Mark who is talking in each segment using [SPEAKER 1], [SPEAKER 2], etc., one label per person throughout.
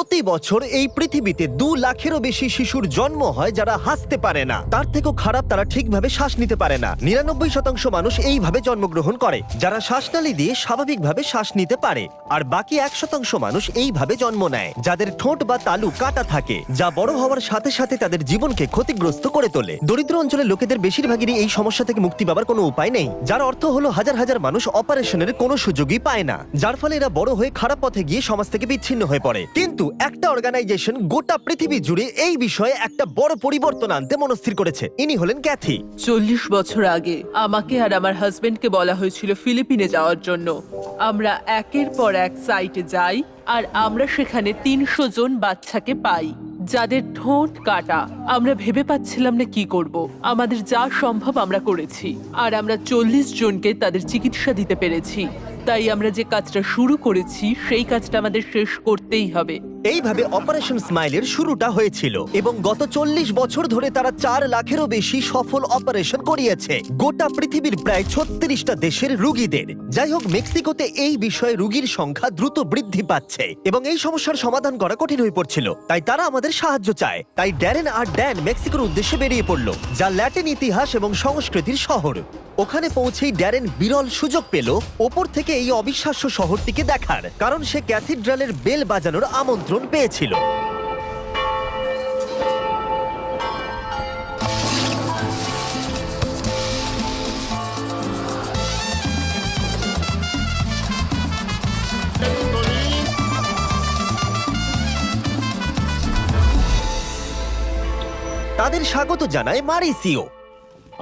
[SPEAKER 1] প্রতি বছর এই পৃথিবীতে 2 লাখেরও বেশি শিশুর জন্ম হয় যারা হাসতে পারে না। তার থেকেও খারাপ, তারা ঠিকভাবে শ্বাস নিতে পারে না। 99% মানুষ এইভাবে জন্মগ্রহণ করে, যারা শ্বাসনালী দিয়ে স্বাভাবিকভাবে শ্বাস নিতে পারে। আর বাকি 1% মানুষ এইভাবে জন্ম নেয়, যাদের ঠোঁট বা তালু কাটা থাকে, যা বড় হওয়ার সাথে সাথে তাদের জীবনকে ক্ষতিগ্রস্ত করে তোলে। দরিদ্র অঞ্চলের লোকেদের বেশিরভাগেরই এই সমস্যা থেকে মুক্তি পাবার কোনো উপায় নেই, যার অর্থ হলো হাজার হাজার মানুষ অপারেশনের কোনো সুযোগই পায় না, যার ফলে এরা বড় হয়ে খারাপ পথে গিয়ে সমাজ থেকে বিচ্ছিন্ন হয়ে পড়ে। কিন্তু একটা অর্গানাইজেশন গোটা পৃথিবী জুড়ে এই বিষয়ে একটা বড় পরিবর্তন আনতে মনস্থির করেছে। ইনি হলেন ক্যাথি।
[SPEAKER 2] 40 বছর আগে আমাকে আর আমার হাজবেন্ডকে বলা হয়েছিল ফিলিপিনে যাওয়ার জন্য। আমরা একের পর এক সাইটে যাই আর আমরা সেখানে 300 জন বাচ্চাকে পাই যাদের ঠোঁট কাটা। আমরা ভেবে পাচ্ছিলাম না কি করব। আমাদের যা সম্ভব আমরা করেছি, আর আমরা 40 জনকে তাদের চিকিৎসা দিতে পেরেছি। তাই আমরা যে কাজটা শুরু করেছি সেই কাজটা আমাদের শেষ করতেই হবে।
[SPEAKER 1] এইভাবে অপারেশন স্মাইলের শুরুটা হয়েছিল এবং গত 40 বছর ধরে তারা 4 লাখেরও বেশি সফল অপারেশন করিয়েছে গোটা পৃথিবীর প্রায় 36টা দেশের রোগীদের। যাই হোক, মেক্সিকোতে এই বিষয়ে রোগীর সংখ্যা দ্রুত বৃদ্ধি পাচ্ছে এবং এই সমস্যার সমাধান করা কঠিন হয়ে পড়ছিল। তাই তারা আমাদের সাহায্য চায়। তাই ড্যারেন আর ড্যান মেক্সিকোর উদ্দেশ্যে বেরিয়ে পড়লো, যা ল্যাটিন ইতিহাস এবং সংস্কৃতির শহর। ওখানে পৌঁছেই ড্যারেন বিরল সুযোগ পেল ওপর থেকে এই অবিশ্বাস্য শহরটিকে দেখার, কারণ সে ক্যাথিড্রালের বেল বাজানোর আমন্ত্রণ পেয়েছিল। তাদের স্বাগত জানায় মারিসিও।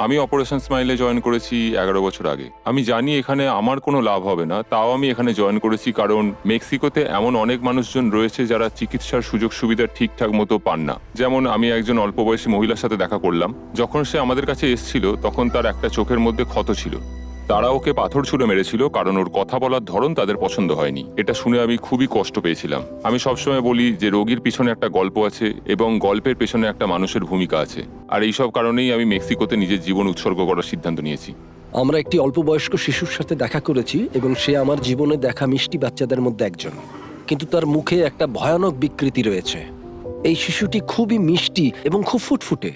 [SPEAKER 3] আমি অপারেশন স্মাইলে জয়েন করেছি 11 বছর আগে। আমি জানি এখানে আমার কোনো লাভ হবে না, তাও আমি এখানে জয়েন করেছি কারণ মেক্সিকোতে এমন অনেক মানুষজন রয়েছে যারা চিকিৎসার সুযোগ সুবিধা ঠিকঠাক মতো পান না। যেমন আমি একজন অল্প বয়সী মহিলার সাথে দেখা করলাম। যখন সে আমাদের কাছে এসেছিল তখন তার একটা চোখের মধ্যে ক্ষত ছিল। তারা ওকে পাথর ছুঁড়ে মেরেছিল কারণ ওর কথা বলার ধরন তাদের পছন্দ হয়নি। এটা শুনে আমি খুবই কষ্ট পেয়েছিলাম। আমি সবসময় বলি যে রোগীর পিছনে একটা গল্প আছে এবং গল্পের পেছনে একটা মানুষের ভূমিকা আছে। আর এইসব কারণেই আমি মেক্সিকোতে নিজের জীবন উৎসর্গ করার সিদ্ধান্ত নিয়েছি।
[SPEAKER 4] আমরা একটি অল্প বয়স্ক শিশুর সাথে দেখা করেছি এবং সে আমার জীবনে দেখা মিষ্টি বাচ্চাদের মধ্যে একজন, কিন্তু তার মুখে একটা ভয়ানক বিকৃতি রয়েছে। এই শিশুটি খুবই মিষ্টি এবং খুব ফুটফুটে,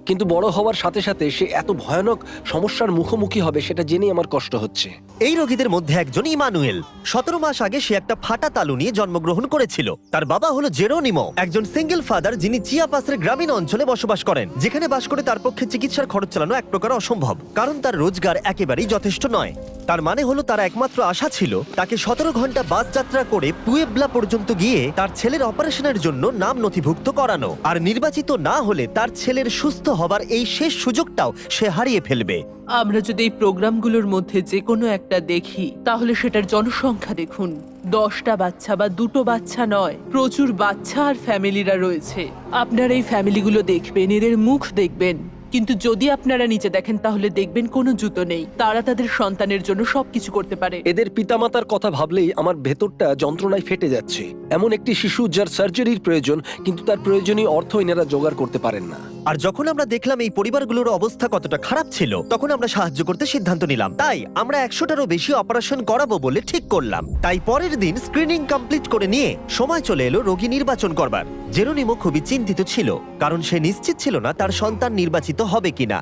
[SPEAKER 4] কিন্তু বড় হওয়ার সাথে সাথে সে এত ভয়ানক সমস্যার মুখোমুখি হবে সেটা জেনে আমার কষ্ট হচ্ছে।
[SPEAKER 1] এই রোগীদের মধ্যে একজন ইমানুয়েল। 17 মাস আগে সে একটা ফাটা তালু নিয়ে জন্মগ্রহণ করেছিল। তার বাবা হলো জেরোনিমো, একজন সিঙ্গেল ফাদার যিনি চিয়াপাসের গ্রামীণ অঞ্চলে বসবাস করেন, যেখানে বাস করে তার পক্ষে চিকিৎসার খরচ চালানো এক প্রকার অসম্ভব, কারণ তার রোজগার একেবারেই যথেষ্ট নয়। তার মানে হলো তার একমাত্র আশা ছিল তাকে 17 ঘন্টা বাস যাত্রা করে পুয়েবলা পর্যন্ত গিয়ে তার ছেলের অপারেশনের জন্য নাম নথিভুক্ত করানো, আর নির্বাচিত না হলে তার ছেলের সুস্থ হবার এই শেষ সুযোগটাও সে হারিয়ে ফেলবে।
[SPEAKER 2] আমরা যদি এই প্রোগ্রামগুলোর মধ্যে যে কোনো একটা দেখি তাহলে সেটার জনসংখ্যা দেখুন। 10টা বাচ্চা বা 2টো বাচ্চা নয়, প্রচুর বাচ্চা আর ফ্যামিলিরা রয়েছে। আপনারা এই ফ্যামিলিগুলো দেখবেন, এদের মুখ দেখবেন, কিন্তু যদি আপনারা নিচে দেখেন তাহলে দেখবেন কোনো জুতো নেই। তারা তাদের সন্তানের জন্য সবকিছু করতে পারে।
[SPEAKER 4] এদের পিতামাতার কথা ভাবলেই আমার ভেতরটা যন্ত্রণায় ফেটে যাচ্ছে। এমন একটি শিশু যার সার্জারির প্রয়োজন, কিন্তু তার প্রয়োজনীয় অর্থ এনারা জোগাড় করতে পারেন না।
[SPEAKER 1] আর যখন আমরা দেখলাম এই পরিবারগুলোর অবস্থা কতটা খারাপ ছিল, তখন আমরা সাহায্য করতে সিদ্ধান্ত নিলাম। তাই আমরা 100টারও বেশি অপারেশন করাবো বলে ঠিক করলাম। তাই পরের দিন স্ক্রিনিং কমপ্লিট করে নিয়ে সময় চলে এলো রোগী নির্বাচন করবার। জেরোনিমো খুবই চিন্তিত ছিল, কারণ সে নিশ্চিত ছিল না তার সন্তান নির্বাচিত হবে কিনা।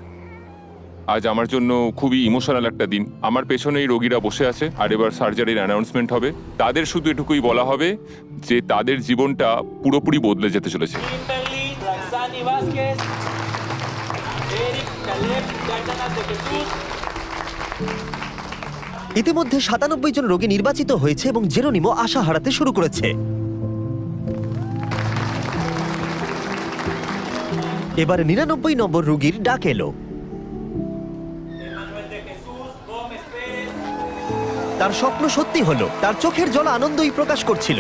[SPEAKER 3] আজ আমার জন্য খুবই ইমোশনাল একটা দিন। আমার পেছনেই রোগীরা বসে আছে আর এবার সার্জারির অ্যানাউন্সমেন্ট হবে। তাদের শুধু এটুকুই বলা হবে যে তাদের জীবনটা পুরোপুরি বদলে যেতে চলেছে।
[SPEAKER 1] ইতিমধ্যে 97 জন রোগী নির্বাচিত হয়েছে এবং জেরোনিমো আশা হারাতে শুরু করেছে। এবার 99 নম্বর রোগীর ডাক এলো। তার স্বপ্ন সত্যি হলো, তার চোখের জল আনন্দই প্রকাশ করছিল।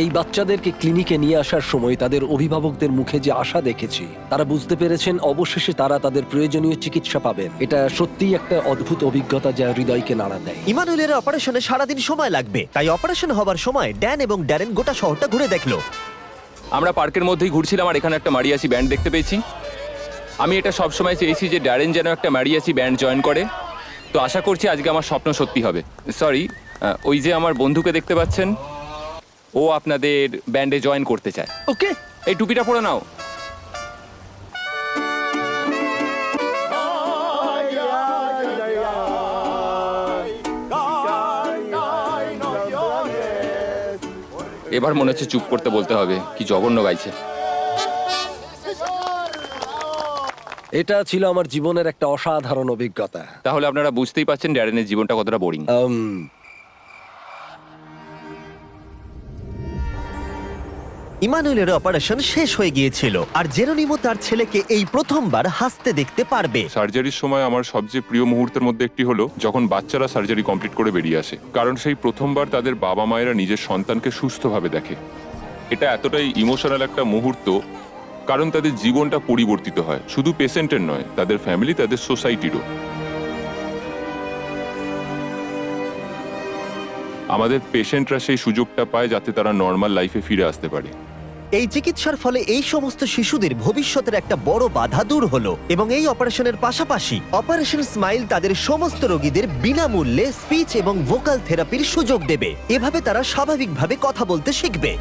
[SPEAKER 4] এই বাচ্চাদেরকে ক্লিনিকে নিয়ে আসার সময় তাদের অভিভাবকদের মুখে যে আশা দেখেছি, তারা বুঝতে পেরেছেন অবশেষে তারা তাদের প্রয়োজনীয় চিকিৎসা পাবেন। এটা সত্যিই একটা অদ্ভুত অভিজ্ঞতা যা হৃদয়কে নাড়া দেয়।
[SPEAKER 1] ইমানুয়েলের অপারেশনে সারাদিন সময় লাগবে, তাই অপারেশন হবার সময় ড্যান এবং ড্যারেন গোটা শহরটা ঘুরে দেখলো।
[SPEAKER 5] আমরা পার্কের মধ্যেই ঘুরছিলাম আর এখানে একটা মারিয়াচি ব্যান্ড দেখতে পেয়েছি। আমি এটা সবসময় চেয়েছি যে ড্যারেন যেন একটা মারিয়াচি ব্যান্ড জয়েন করে। তো আশা করছি আজকে আমার স্বপ্ন সত্যি হবে। সরি, ওই যে আমার বন্ধুকে দেখতে পাচ্ছেন, ও আপনাদের ব্যান্ডে জয়েন করতে চায়।
[SPEAKER 4] ওকে,
[SPEAKER 5] এই টুপিটা পরে নাও। এবার মনে হচ্ছে চুপ করতে বলতে হবে, কি জঘন্য গাইছে।
[SPEAKER 4] এটা ছিল আমার জীবনের একটা অসাধারণ অভিজ্ঞতা।
[SPEAKER 5] তাহলে আপনারা বুঝতেই পারছেন ড্যারেনের জীবনটা কতটা বোরিং।
[SPEAKER 1] ইমানুয়েলের অপারেশন শেষ হয়ে গিয়েছিল আর জেরোনিমো তার ছেলেকে এই প্রথমবার হাসতে দেখতে পারবে।
[SPEAKER 3] সার্জারির সময় আমার সবচেয়ে প্রিয় মুহূর্তের মধ্যে একটি হলো যখন বাচ্চারা সার্জারি কমপ্লিট করে বেরিয়ে আসে, কারণ সেই প্রথমবার তাদের বাবা মায়েরা নিজের সন্তানকে সুস্থভাবে দেখে। এটা এতটাই ইমোশনাল একটা মুহূর্ত, কারণ তাদের জীবনটা পরিবর্তিত হয়, শুধু পেশেন্টের নয়, তাদের ফ্যামিলি, তাদের সোসাইটিরও। আমাদের পেশেন্টরা সেই সুযোগটা পায় যাতে তারা নর্মাল লাইফে ফিরে আসতে পারে।
[SPEAKER 1] এই চিকিৎসার ফলে এই সমস্ত শিশুদের ভবিষ্যতের একটা বড় বাধা দূর হলো এবং এই অপারেশনের পাশাপাশি অপারেশন স্মাইল তাদের সমস্ত রোগীদের বিনামূল্যে স্পিচ এবং ভোকাল থেরাপির সুযোগ দেবে। এভাবে তারা স্বাভাবিকভাবে কথা বলতে শিখবে।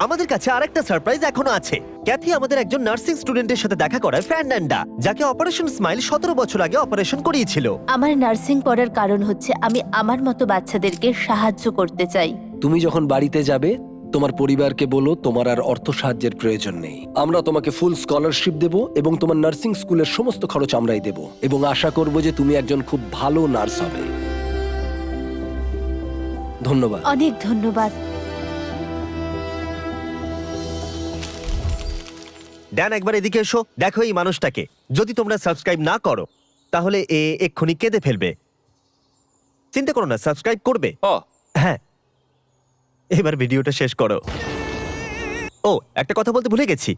[SPEAKER 1] আমাদের কাছে আরেকটা সারপ্রাইজ এখনো আছে। ক্যাথি আমাদের একজন নার্সিং স্টুডেন্টের সাথে দেখা করায়, ফার্নান্ডা, যাকে অপারেশন স্মাইল 17 বছর আগে অপারেশন করিয়েছিল।
[SPEAKER 6] আমার নার্সিং পড়ার কারণ হচ্ছে আমি আমার মতো বাচ্চাদেরকে সাহায্য করতে চাই।
[SPEAKER 4] তুমি যখন বাড়িতে যাবে তোমার পরিবারকে বলো তোমার আর অর্থ সাহায্যের প্রয়োজন নেই। আমরা তোমাকে ফুল স্কলারশিপ দেব এবং তোমার নার্সিং স্কুলের সমস্ত খরচ আমরাই দেব এবং আশা করব যে তুমি একজন খুব ভালো নার্স হবে। ধন্যবাদ।
[SPEAKER 6] অনেক ধন্যবাদ।
[SPEAKER 1] ড্যান, একবার এদিকে এসো, দেখো এই মানুষটাকে। যদি তোমরা সাবস্ক্রাইব না করো তাহলে এ এক্ষুনি কেঁদে ফেলবে। চিন্তা করো না, সাবস্ক্রাইব করবে।
[SPEAKER 5] ও
[SPEAKER 1] হ্যাঁ, এবার ভিডিওটা শেষ করো। ও, একটা কথা বলতে ভুলে গেছি।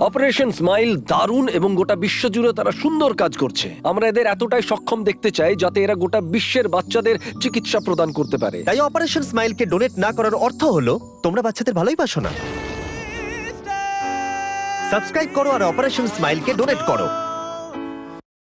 [SPEAKER 4] অপারেশন স্মাইল দারুণ এবং গোটা বিশ্ব জুড়ে তারা সুন্দর কাজ করছে। আমরা এদের এতটাই সক্ষম দেখতে চাই যাতে এরা গোটা বিশ্বের বাচ্চাদের চিকিৎসা প্রদান করতে পারে।
[SPEAKER 1] তাই অপারেশন স্মাইলকে ডোনেট না করার অর্থ হলো তোমরা বাচ্চাদের ভালোই বাসো না। সাবস্ক্রাইব করো আর অপারেশন স্মাইলকে ডোনেট করো।